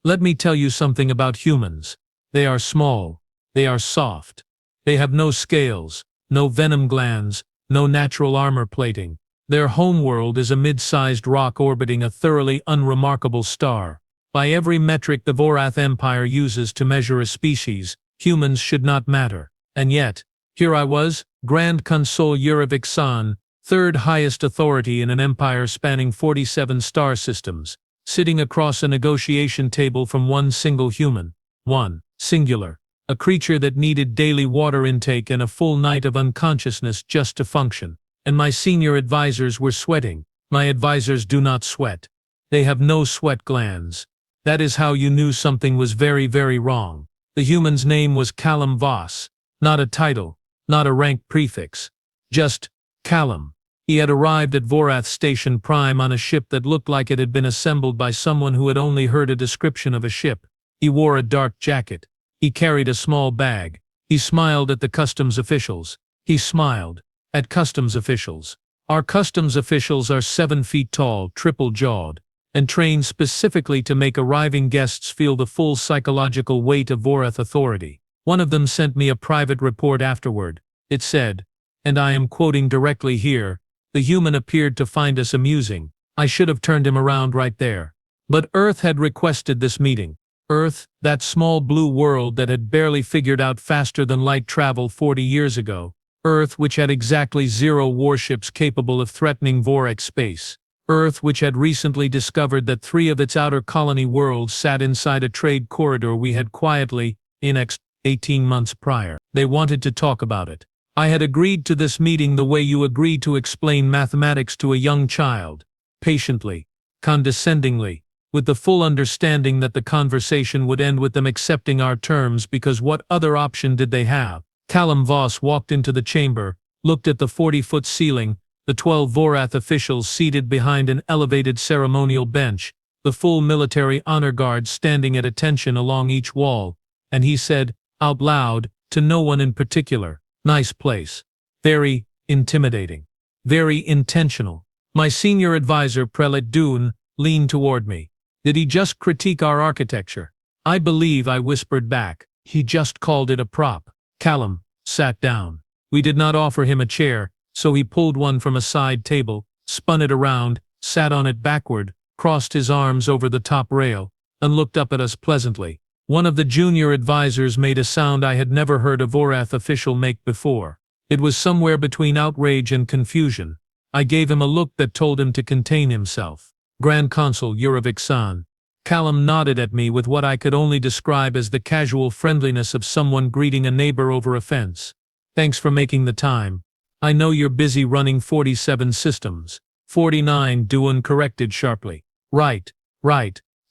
Let me tell you something about humans. They are small. They are soft. They have no scales, no venom glands, no natural armor plating. Their homeworld is a mid-sized rock orbiting a thoroughly unremarkable star. By every metric the Vorath Empire uses to measure a species, humans should not matter. And yet, here I was, Grand Consul Urivik-san, third highest authority in an empire spanning 47 star systems, sitting across a negotiation table from one single human. One, singular. A creature that needed daily water intake and a full night of unconsciousness just to function. And my senior advisors were sweating. My advisors do not sweat. They have no sweat glands. That is how you knew something was very, very wrong. The human's name was Callum Voss. Not a title, not a rank prefix. Just Callum. He had arrived at Vorath Station Prime on a ship that looked like it had been assembled by someone who had only heard a description of a ship. He wore a dark jacket. He carried a small bag. He smiled at the customs officials. He smiled at customs officials. Our customs officials are 7 feet tall, triple-jawed, and trained specifically to make arriving guests feel the full psychological weight of Vorath authority. One of them sent me a private report afterward. It said, and I am quoting directly here, "The human appeared to find us amusing. I should have turned him around right there. But Earth had requested this meeting. Earth, that small blue world that had barely figured out faster than light travel 40 years ago. Earth which had exactly 0 warships capable of threatening Vorax space. Earth which had recently discovered that 3 of its outer colony worlds sat inside a trade corridor we had quietly annexed 18 months prior. They wanted to talk about it. I had agreed to this meeting the way you agreed to explain mathematics to a young child. Patiently, condescendingly, with the full understanding that the conversation would end with them accepting our terms because what other option did they have? Callum Voss walked into the chamber, looked at the 40-foot ceiling, the 12 Vorath officials seated behind an elevated ceremonial bench, the full military honor guard standing at attention along each wall, and he said, out loud, to no one in particular, "Nice place. Very intimidating. Very intentional." My senior advisor, Prelate Dune, leaned toward me. Did he just critique our architecture? I believe I whispered back. He just called it a prop. Callum sat down. We did not offer him a chair, so he pulled one from a side table, spun it around, sat on it backward, crossed his arms over the top rail, and looked up at us pleasantly. One of the junior advisors made a sound I had never heard a Vorath official make before. It was somewhere between outrage and confusion. I gave him a look that told him to contain himself. Grand Consul Urivik-san. Callum nodded at me with what I could only describe as the casual friendliness of someone greeting a neighbor over a fence. Thanks for making the time. I know you're busy running 47 systems. 49, Dune corrected sharply. Right.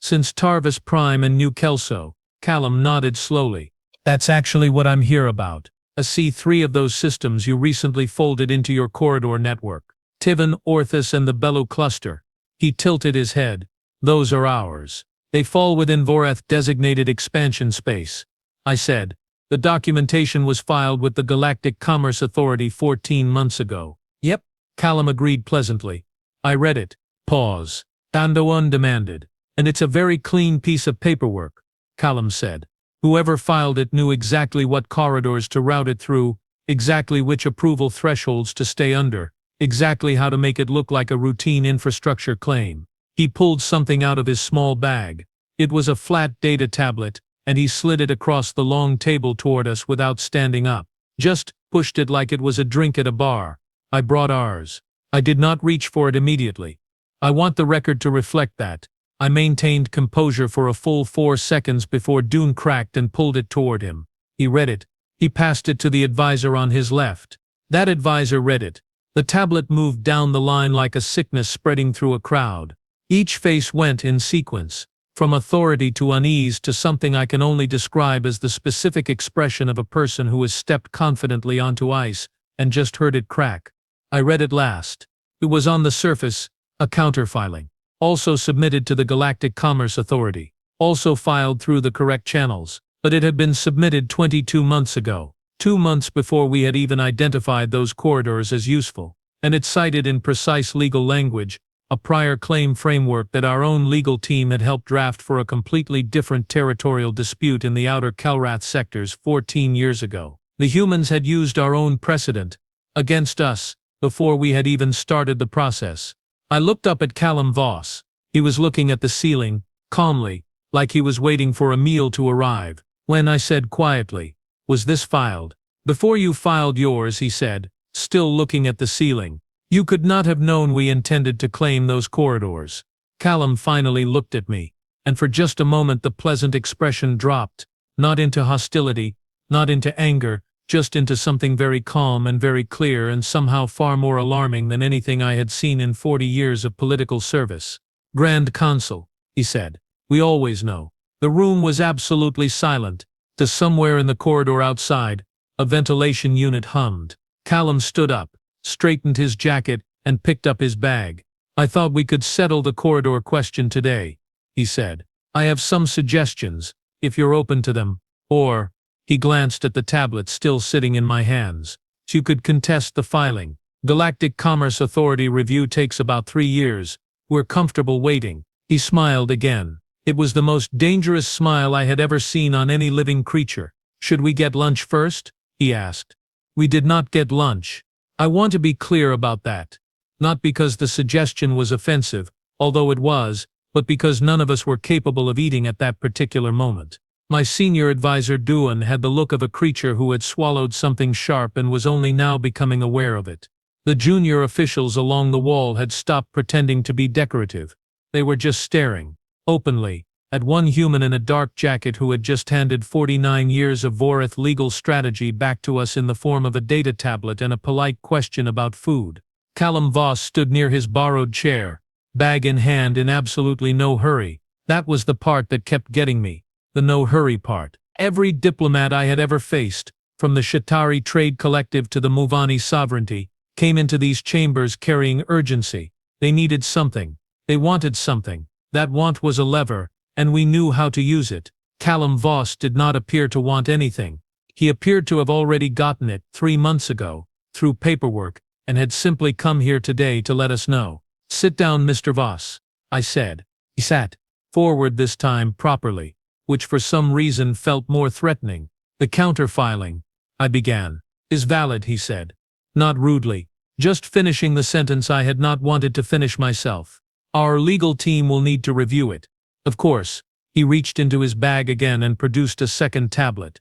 Since Tarvis Prime and New Kelso. Callum nodded slowly. That's actually what I'm here about. I see 3 of those systems you recently folded into your corridor network. Tivin, Orthus and the Bellu cluster. He tilted his head. Those are ours. They fall within Vorath-designated expansion space. I said. The documentation was filed with the Galactic Commerce Authority 14 months ago. Yep, Callum agreed pleasantly. I read it. Pause. Dandoan demanded. And it's a very clean piece of paperwork, Callum said. Whoever filed it knew exactly what corridors to route it through, exactly which approval thresholds to stay under, exactly how to make it look like a routine infrastructure claim. He pulled something out of his small bag. It was a flat data tablet, and he slid it across the long table toward us without standing up. Just pushed it like it was a drink at a bar. I brought ours. I did not reach for it immediately. I want the record to reflect that. I maintained composure for a full 4 seconds before Dune cracked and pulled it toward him. He read it. He passed it to the advisor on his left. That advisor read it. The tablet moved down the line like a sickness spreading through a crowd. Each face went in sequence, from authority to unease to something I can only describe as the specific expression of a person who has stepped confidently onto ice and just heard it crack. I read it last. It was on the surface, a counterfiling. Also submitted to the Galactic Commerce Authority. Also filed through the correct channels. But it had been submitted 22 months ago. 2 months before we had even identified those corridors as useful. And it cited in precise legal language, a prior claim framework that our own legal team had helped draft for a completely different territorial dispute in the outer Kelrath sectors 14 years ago. The humans had used our own precedent against us before we had even started the process. I looked up at Callum Voss. He was looking at the ceiling, calmly, like he was waiting for a meal to arrive. When I said quietly, "Was this filed?" "Before you filed yours," he said, still looking at the ceiling. "You could not have known we intended to claim those corridors." Callum finally looked at me, and for just a moment the pleasant expression dropped, not into hostility, not into anger, just into something very calm and very clear and somehow far more alarming than anything I had seen in 40 years of political service. "Grand Consul," he said, "we always know." The room was absolutely silent. To somewhere in the corridor outside, a ventilation unit hummed. Callum stood up, straightened his jacket, and picked up his bag. "I thought we could settle the corridor question today," he said. "I have some suggestions, if you're open to them, or—" he glanced at the tablet still sitting in my hands. "You could contest the filing. Galactic Commerce Authority review takes about 3 years. We're comfortable waiting." He smiled again. It was the most dangerous smile I had ever seen on any living creature. "Should we get lunch first?" he asked. We did not get lunch. I want to be clear about that. Not because the suggestion was offensive, although it was, but because none of us were capable of eating at that particular moment. My senior advisor Duan had the look of a creature who had swallowed something sharp and was only now becoming aware of it. The junior officials along the wall had stopped pretending to be decorative. They were just staring, openly, at one human in a dark jacket who had just handed 49 years of Vorath legal strategy back to us in the form of a data tablet and a polite question about food. Callum Voss stood near his borrowed chair, bag in hand, in absolutely no hurry. That was the part that kept getting me. The no-hurry part. Every diplomat I had ever faced, from the Shatari Trade Collective to the Muvani Sovereignty, came into these chambers carrying urgency. They needed something. They wanted something. That want was a lever, and we knew how to use it. Callum Voss did not appear to want anything. He appeared to have already gotten it 3 months ago, through paperwork, and had simply come here today to let us know. "Sit down, Mr. Voss," I said. He sat forward this time properly, which for some reason felt more threatening. "The counter-filing," I began, "is valid," he said. Not rudely, just finishing the sentence I had not wanted to finish myself. "Our legal team will need to review it. Of course." He reached into his bag again and produced a second tablet.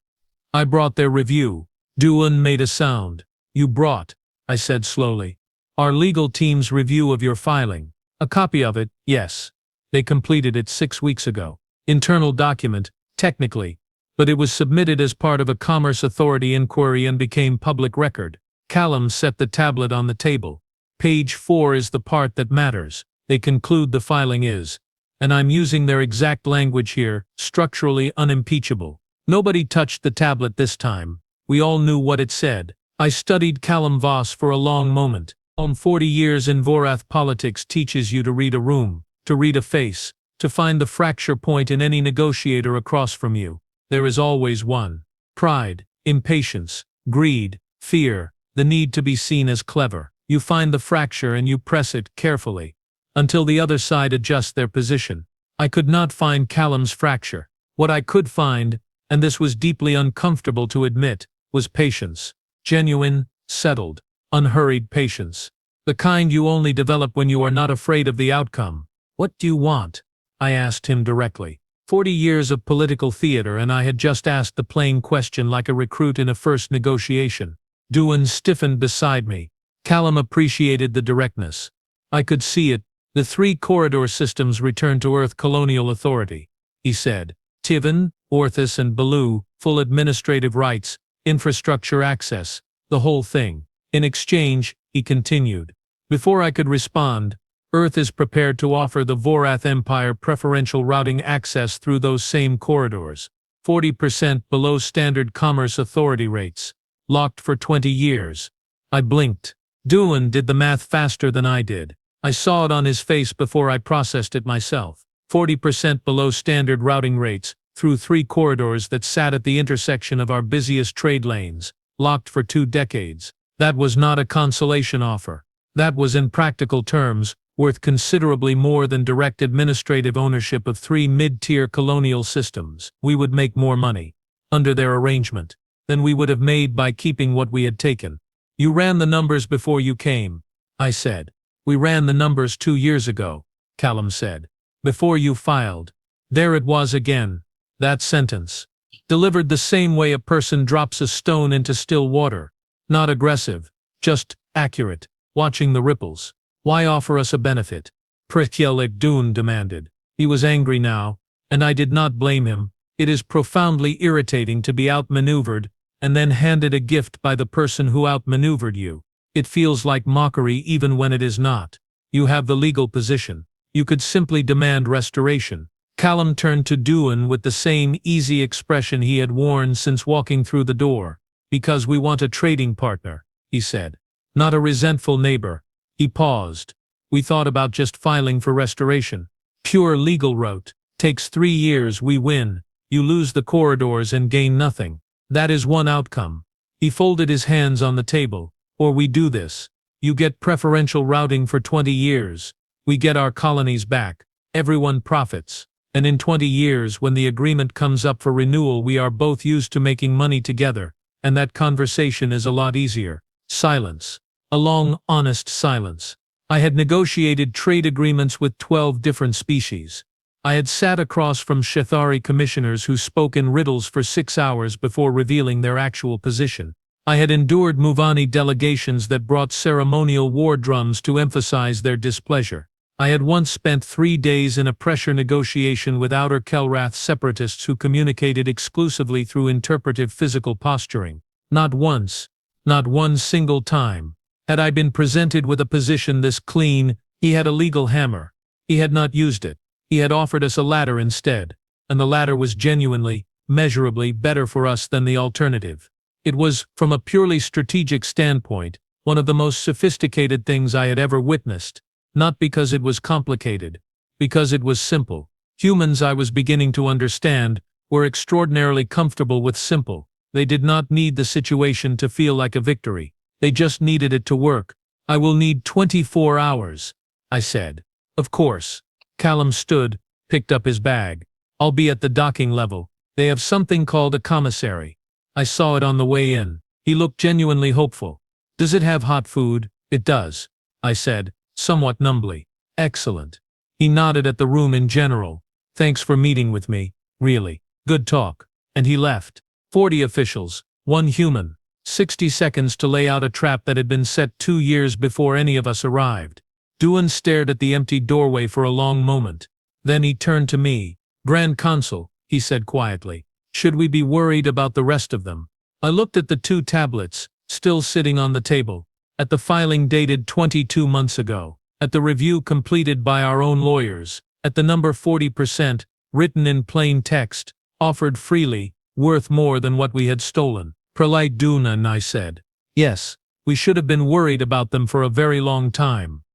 "I brought their review." Duan made a sound. "You brought," I said slowly, "our legal team's review of your filing." "A copy of it, yes. They completed it 6 weeks ago. Internal document, technically, but it was submitted as part of a Commerce Authority inquiry and became public record." Callum set the tablet on the table. "Page 4 is the part that matters. They conclude the filing is," and I'm using their exact language here, "structurally unimpeachable." Nobody touched the tablet this time. We all knew what it said. I studied Callum Voss for a long moment. 40 years in Vorath politics teaches you to read a room, to read a face, to find the fracture point in any negotiator across from you. There is always one. Pride, impatience, greed, fear, the need to be seen as clever. You find the fracture and you press it carefully, until the other side adjusts their position. I could not find Callum's fracture. What I could find, and this was deeply uncomfortable to admit, was patience. Genuine, settled, unhurried patience. The kind you only develop when you are not afraid of the outcome. "What do you want?" I asked him directly. 40 years of political theater and I had just asked the plain question like a recruit in a first negotiation. Duan stiffened beside me. Callum appreciated the directness. I could see it. "The 3 corridor systems return to Earth Colonial Authority," he said. "Tivan, Orthus and Baloo, full administrative rights, infrastructure access, the whole thing. In exchange," he continued. Before I could respond, "Earth is prepared to offer the Vorath Empire preferential routing access through those same corridors, 40% below standard Commerce Authority rates, locked for 20 years. I blinked. Duan did the math faster than I did. I saw it on his face before I processed it myself. 40% below standard routing rates, through 3 corridors that sat at the intersection of our busiest trade lanes, locked for 2 decades. That was not a consolation offer. That was, in practical terms, worth considerably more than direct administrative ownership of 3 mid-tier colonial systems. We would make more money, under their arrangement, than we would have made by keeping what we had taken. You ran the numbers before you came, I said. We ran the numbers 2 years ago, Callum said. Before you filed. There it was again. That sentence. Delivered the same way a person drops a stone into still water. Not aggressive, just accurate, watching the ripples. Why offer us a benefit? Prityelik Dune demanded. He was angry now, and I did not blame him. It is profoundly irritating to be outmaneuvered and then handed a gift by the person who outmaneuvered you. It feels like mockery even when it is not. You have the legal position. You could simply demand restoration. Callum turned to Dune with the same easy expression he had worn since walking through the door. Because we want a trading partner, he said. Not a resentful neighbor. He paused. We thought about just filing for restoration. Pure legal route. Takes 3 years, we win. You lose the corridors and gain nothing. That is one outcome. He folded his hands on the table. Or we do this. You get preferential routing for 20 years. We get our colonies back. Everyone profits. And in 20 years, when the agreement comes up for renewal, we are both used to making money together, and that conversation is a lot easier. Silence. A long, honest silence. I had negotiated trade agreements with 12 different species. I had sat across from Shethari commissioners who spoke in riddles for 6 hours before revealing their actual position. I had endured Muvani delegations that brought ceremonial war drums to emphasize their displeasure. I had once spent 3 days in a pressure negotiation with Outer Kelrath separatists who communicated exclusively through interpretive physical posturing. Not once, not one single time, had I been presented with a position this clean. He had a legal hammer. He had not used it. He had offered us a ladder instead, and the ladder was genuinely, measurably better for us than the alternative. It was, from a purely strategic standpoint, one of the most sophisticated things I had ever witnessed. Not because it was complicated, because it was simple. Humans, I was beginning to understand, were extraordinarily comfortable with simple. They did not need the situation to feel like a victory. They just needed it to work. I will need 24 hours, I said. Of course. Callum stood, picked up his bag. I'll be at the docking level. They have something called a commissary. I saw it on the way in. He looked genuinely hopeful. Does it have hot food? It does, I said, somewhat numbly. Excellent. He nodded at the room in general. Thanks for meeting with me, really. Good talk. And he left. 40 officials, 1 human. 60 seconds to lay out a trap that had been set 2 years before any of us arrived. Dune stared at the empty doorway for a long moment. Then he turned to me. Grand Consul, he said quietly. Should we be worried about the rest of them? I looked at the 2 tablets, still sitting on the table. At the filing dated 22 months ago. At the review completed by our own lawyers. At the number 40%, written in plain text, offered freely, worth more than what we had stolen. Prelite Dunan, I said. Yes, we should have been worried about them for a very long time.